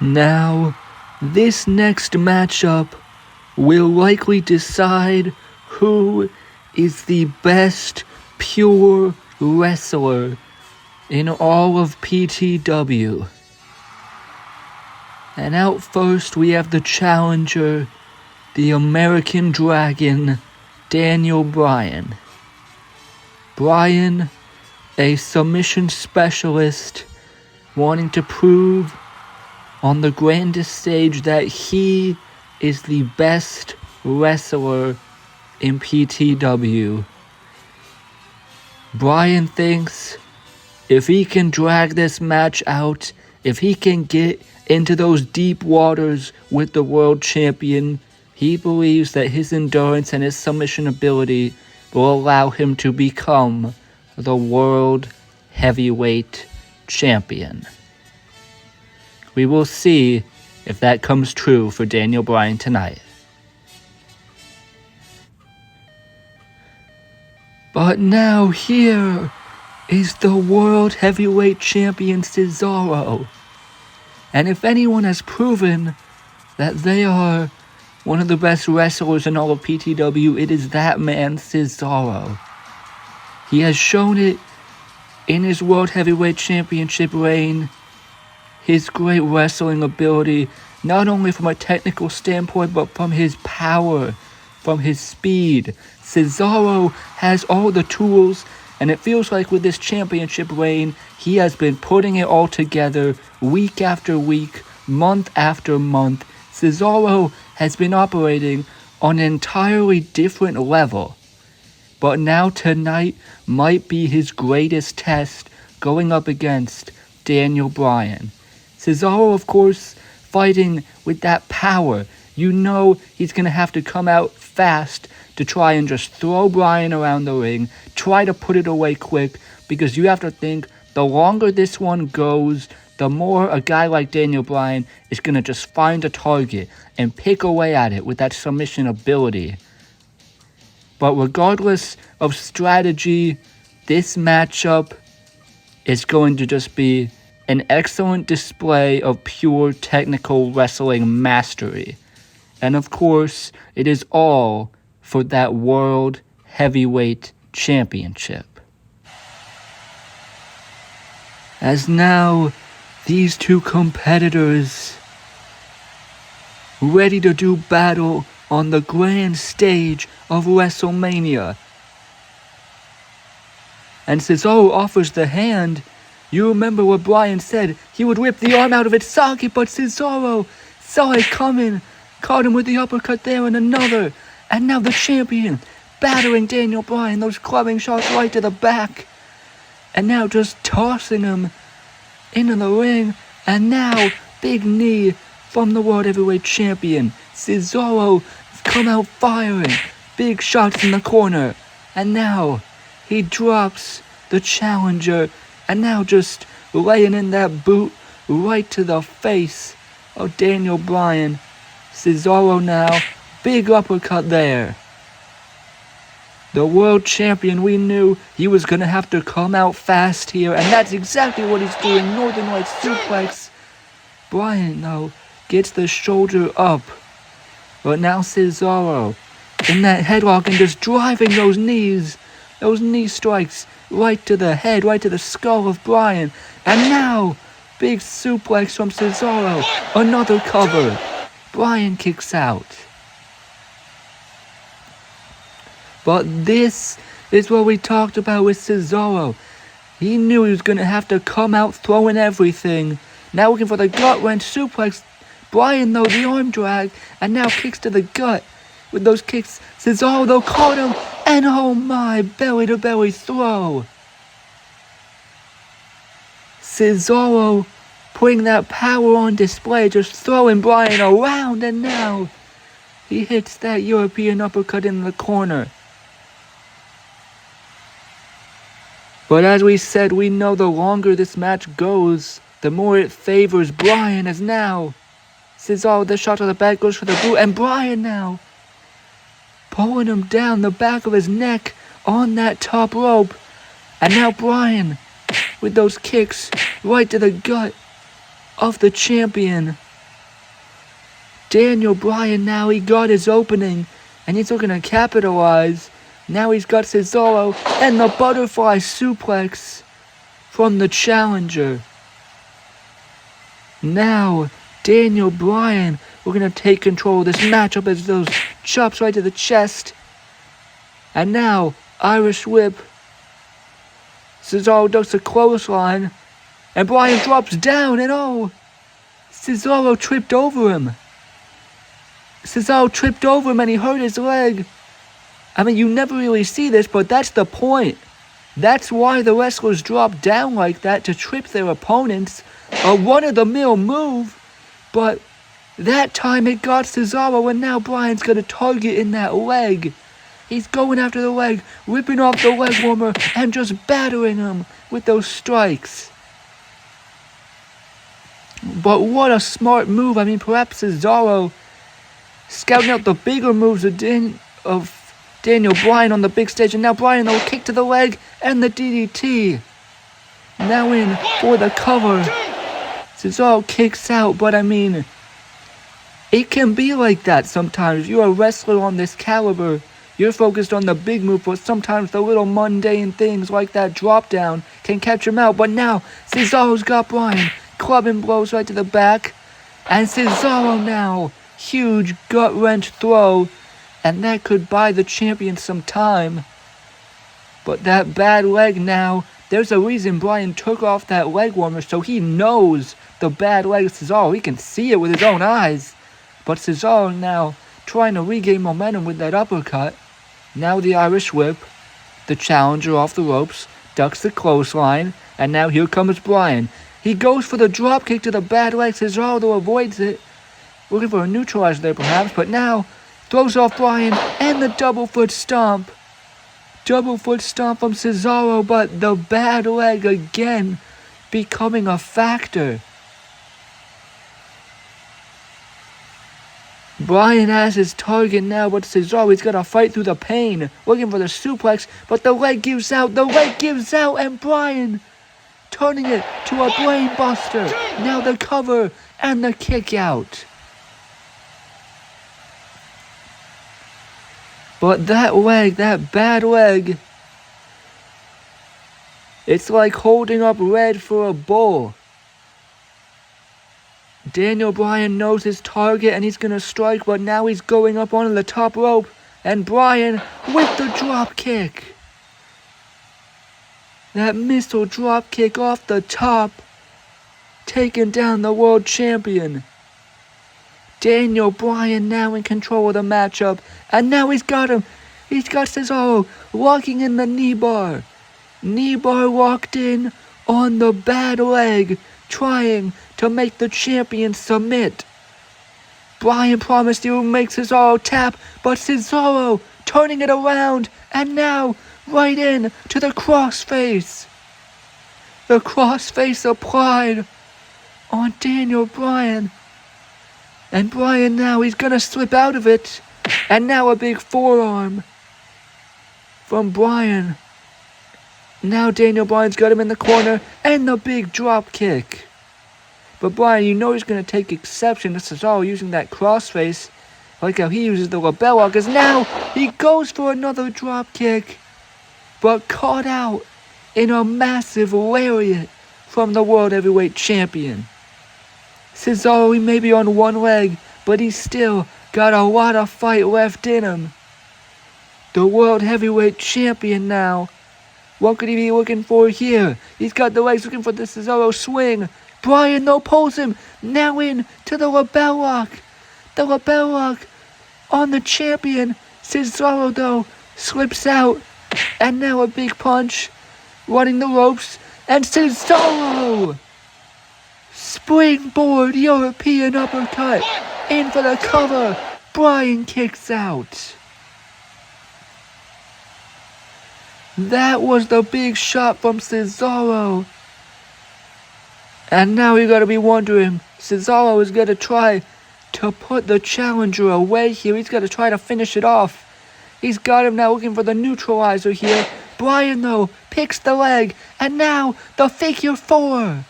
Now, this next matchup will likely decide who is the best pure wrestler in all of PTW. And out first we have the challenger, the American Dragon, Daniel Bryan. Bryan, a submission specialist, wanting to prove on the grandest stage that he is the best wrestler in PTW. Bryan thinks if he can drag this match out, if he can get into those deep waters with the world champion, he believes that his endurance and his submission ability will allow him to become the world heavyweight champion. We will see if that comes true for Daniel Bryan tonight. But now here is the world heavyweight champion Cesaro. And if anyone has proven that they are one of the best wrestlers in all of PTW, it is that man, Cesaro. He has shown it in his World Heavyweight Championship reign, his great wrestling ability, not only from a technical standpoint, but from his power, from his speed. Cesaro has all the tools, and it feels like with this championship reign, he has been putting it all together week after week, month after month. Cesaro has been operating on an entirely different level. But now tonight might be his greatest test going up against Daniel Bryan. Cesaro, of course, fighting with that power. You know he's going to have to come out fast to try and just throw Bryan around the ring, try to put it away quick, because you have to think the longer this one goes, the more a guy like Daniel Bryan is going to just find a target and pick away at it with that submission ability. But regardless of strategy, this matchup is going to just be an excellent display of pure technical wrestling mastery. And of course, it is all for that World Heavyweight Championship. As now, these two competitors ready to do battle on the grand stage of WrestleMania. And Cesaro offers the hand. You remember what Bryan said, he would rip the arm out of its socket, but Cesaro saw it coming, caught him with the uppercut there and another. And now the champion battering Daniel Bryan, those clubbing shots right to the back. And now just tossing him into the ring. And now, big knee from the World Heavyweight Champion. Cesaro come out firing. Big shots in the corner. And now, he drops the challenger. And now just laying in that boot right to the face of Daniel Bryan. Cesaro now, big uppercut there. The world champion, we knew he was going to have to come out fast here, and that's exactly what he's doing. Northern Lights suplex. Bryan, though, gets the shoulder up. But now Cesaro in that headlock and just driving those knee strikes right to the head, right to the skull of Bryan. And now, big suplex from Cesaro. Another cover. Bryan kicks out. But this is what we talked about with Cesaro. He knew he was going to have to come out throwing everything. Now looking for the gut-wrench suplex. Bryan, though, the arm drag. And now kicks to the gut. With those kicks, Cesaro, though, caught him. And oh my, belly-to-belly throw. Cesaro putting that power on display, just throwing Bryan around. And now he hits that European uppercut in the corner. But as we said, we know the longer this match goes, the more it favors Bryan. As now Cesaro, the shot to the back, goes for the boot, and Bryan now pulling him down the back of his neck on that top rope. And now Bryan with those kicks right to the gut of the champion. Daniel Bryan now, he got his opening, and he's looking to capitalize. Now he's got Cesaro and the butterfly suplex from the challenger. Now, Daniel Bryan, we're going to take control of this matchup as those chops right to the chest. And now, Irish whip. Cesaro ducks a clothesline. And Bryan drops down, and oh, Cesaro tripped over him. Cesaro tripped over him and he hurt his leg. I mean, you never really see this, but that's the point. That's why the wrestlers drop down like that, to trip their opponents. A run-of-the-mill move, but that time it got Cesaro, and now Bryan's got a target in that leg. He's going after the leg, ripping off the leg warmer, and just battering him with those strikes. But what a smart move. I mean, perhaps Cesaro scouting out the bigger moves of Daniel Bryan on the big stage, and now Bryan, though, kick to the leg and the DDT. Now in for the cover. Cesaro kicks out, but I mean, it can be like that sometimes. You're a wrestler on this caliber. You're focused on the big move, but sometimes the little mundane things like that drop down can catch him out. But now, Cesaro's got Bryan. Clubbing blows right to the back. And Cesaro now, huge gut-wrench throw. And that could buy the champion some time. But that bad leg now, there's a reason Bryan took off that leg warmer, so he knows the bad leg of Cesaro. He can see it with his own eyes. But Cesaro now trying to regain momentum with that uppercut. Now the Irish whip. The challenger off the ropes. Ducks the clothesline. And now here comes Bryan. He goes for the drop kick to the bad leg. Cesaro, though, avoids it. Looking for a neutralizer there perhaps. But now throws off Bryan and the double foot stomp. Double foot stomp from Cesaro, but the bad leg again becoming a factor. Bryan has his target now, but Cesaro, he's got to fight through the pain. Looking for the suplex, but the leg gives out. The leg gives out, and Bryan turning it to a brain buster. Now the cover and the kick out. But that leg, that bad leg, it's like holding up red for a bull. Daniel Bryan knows his target and he's going to strike, but now he's going up onto the top rope. And Bryan with the drop kick. That missile drop kick off the top, taking down the world champion. Daniel Bryan now in control of the matchup. And now he's got him. He's got Cesaro locking in the knee bar. Knee bar locked in on the bad leg, trying to make the champion submit. Bryan promised he would make Cesaro tap, but Cesaro turning it around, and now right in to the crossface. The crossface applied on Daniel Bryan. And Bryan now, he's gonna slip out of it. And now a big forearm from Bryan. Now Daniel Bryan's got him in the corner, and the big drop kick. But Bryan, you know he's gonna take exception to Cesaro using that crossface, like how he uses the label lock, because now he goes for another drop kick, but caught out in a massive lariat from the World Heavyweight Champion. Cesaro, he may be on one leg, but he's still got a lot of fight left in him. The World Heavyweight Champion now. What could he be looking for here? He's got the legs looking for the Cesaro swing. Bryan, though, pulls him. Now in to the label lock. The label lock on the champion. Cesaro, though, slips out. And now a big punch. Running the ropes. And Cesaro! Springboard European uppercut. In for the cover. Bryan kicks out. That was the big shot from Cesaro. And now you gotta be wondering, Cesaro is gonna try to put the challenger away here. He's gotta try to finish it off. He's got him now looking for the neutralizer here. Bryan, though, picks the leg. And now the figure four.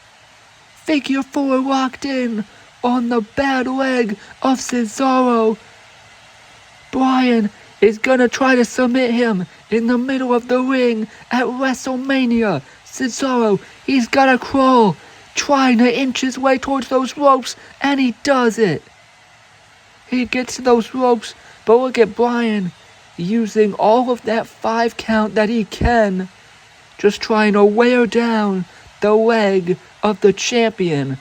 Figure four locked in on the bad leg of Cesaro. Bryan is gonna try to submit him in the middle of the ring at WrestleMania. Cesaro, he's gotta crawl, trying to inch his way towards those ropes, and he does it. He gets to those ropes, but look at Bryan using all of that 5 count that he can, just trying to wear down the leg of the champion.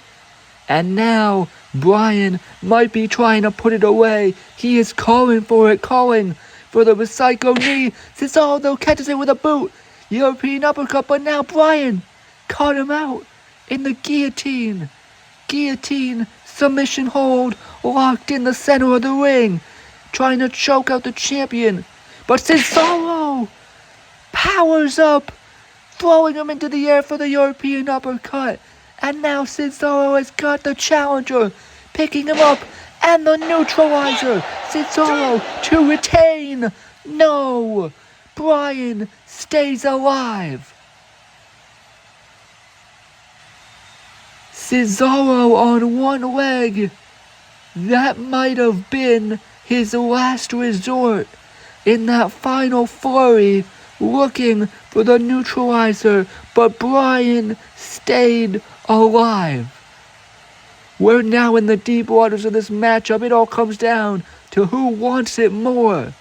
And now Bryan might be trying to put it away. He is calling for it, calling for the psycho knee. Cesaro though catches it with a boot. European uppercut, but now Bryan caught him out in the guillotine. Guillotine submission hold, locked in the center of the ring, trying to choke out the champion. But Cesaro powers up, throwing him into the air for the European uppercut. And now Cesaro has got the challenger, picking him up, and the neutralizer. Cesaro to retain. No! Bryan stays alive. Cesaro on one leg. That might have been his last resort in that final flurry, looking for the neutralizer, but Bryan stayed alive. We're now in the deep waters of this matchup. It all comes down to who wants it more.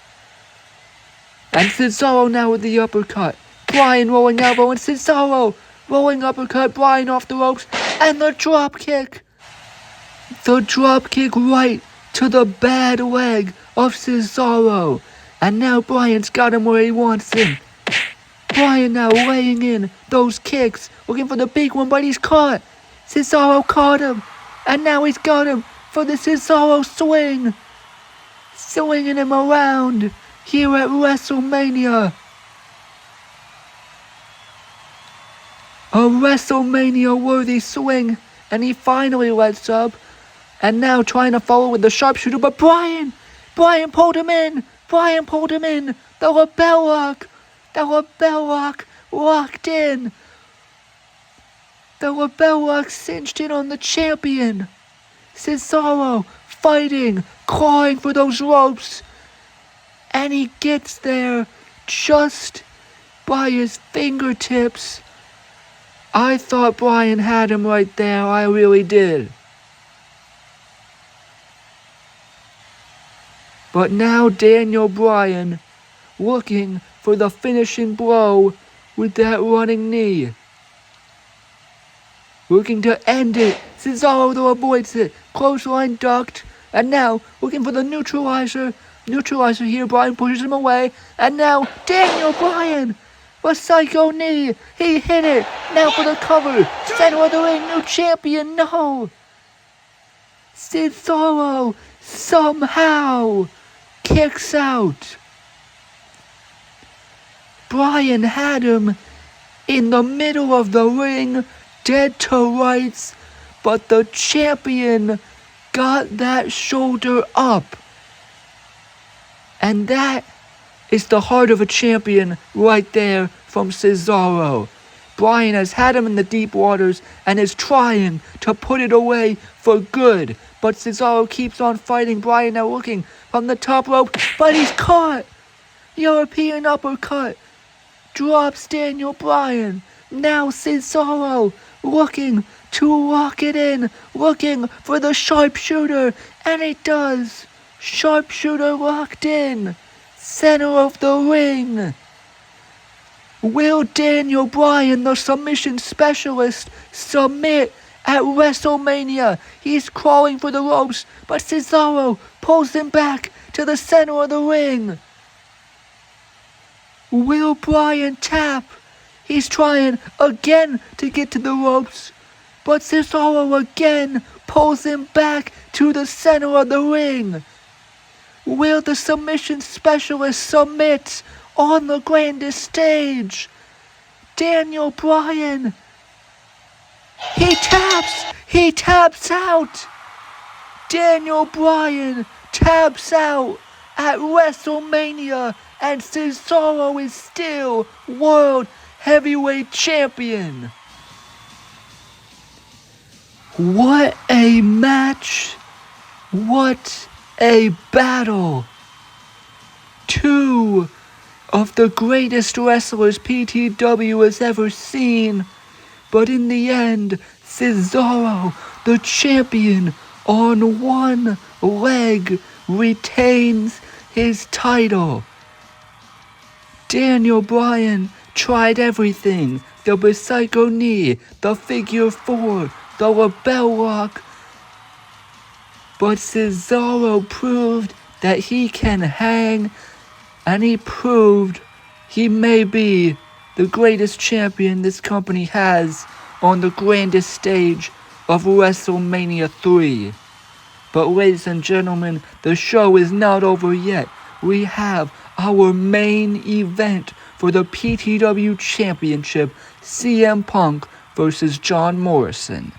And Cesaro now with the uppercut. Bryan rolling elbow, and Cesaro rolling uppercut. Bryan off the ropes, and the drop kick. The drop kick right to the bad leg of Cesaro. And now Bryan's got him where he wants him. Bryan now laying in those kicks, looking for the big one, but he's caught. Cesaro caught him, and now he's got him for the Cesaro swing. Swinging him around here at WrestleMania. A WrestleMania-worthy swing, and he finally lets up. And now trying to follow with the sharpshooter, but Bryan pulled him in. Bryan pulled him in. The lapel lock locked in. The lapel lock cinched in on the champion. Cesaro fighting, clawing for those ropes. And he gets there just by his fingertips. I thought Bryan had him right there. I really did. But now Daniel Bryan looking for the finishing blow with that running knee. Looking to end it. Cesaro though avoids it. Clothesline ducked. And now looking for the neutralizer. Neutralizer here. Bryan pushes him away. And now Daniel Bryan. A psycho knee. He hit it. Now for the cover. Center of the ring. New champion. No. Cesaro somehow kicks out. Bryan had him in the middle of the ring, dead to rights, but the champion got that shoulder up. And that is the heart of a champion right there from Cesaro. Bryan has had him in the deep waters and is trying to put it away for good. But Cesaro keeps on fighting. Bryan now looking from the top rope, but he's caught. European uppercut. Drops Daniel Bryan. Now Cesaro looking to lock it in. Looking for the sharpshooter. And it does. Sharpshooter locked in. Center of the ring. Will Daniel Bryan, the submission specialist, submit at WrestleMania? He's crawling for the ropes, but Cesaro pulls him back to the center of the ring. Will Bryan tap? He's trying again to get to the ropes, but Cesaro again pulls him back to the center of the ring. Will the submission specialist submit on the grandest stage? Daniel Bryan. He taps out. Daniel Bryan taps out at WrestleMania, and Cesaro is still World Heavyweight Champion. What a match! What a battle! Two of the greatest wrestlers PTW has ever seen. But in the end, Cesaro, the champion, on one leg, retains his title. Daniel Bryan tried everything. The Psycho knee, the figure four, the lapel lock. But Cesaro proved that he can hang, and he proved he may be the greatest champion this company has on the grandest stage of WrestleMania 3. But ladies and gentlemen, the show is not over yet. We have our main event for the PTW Championship, CM Punk versus John Morrison.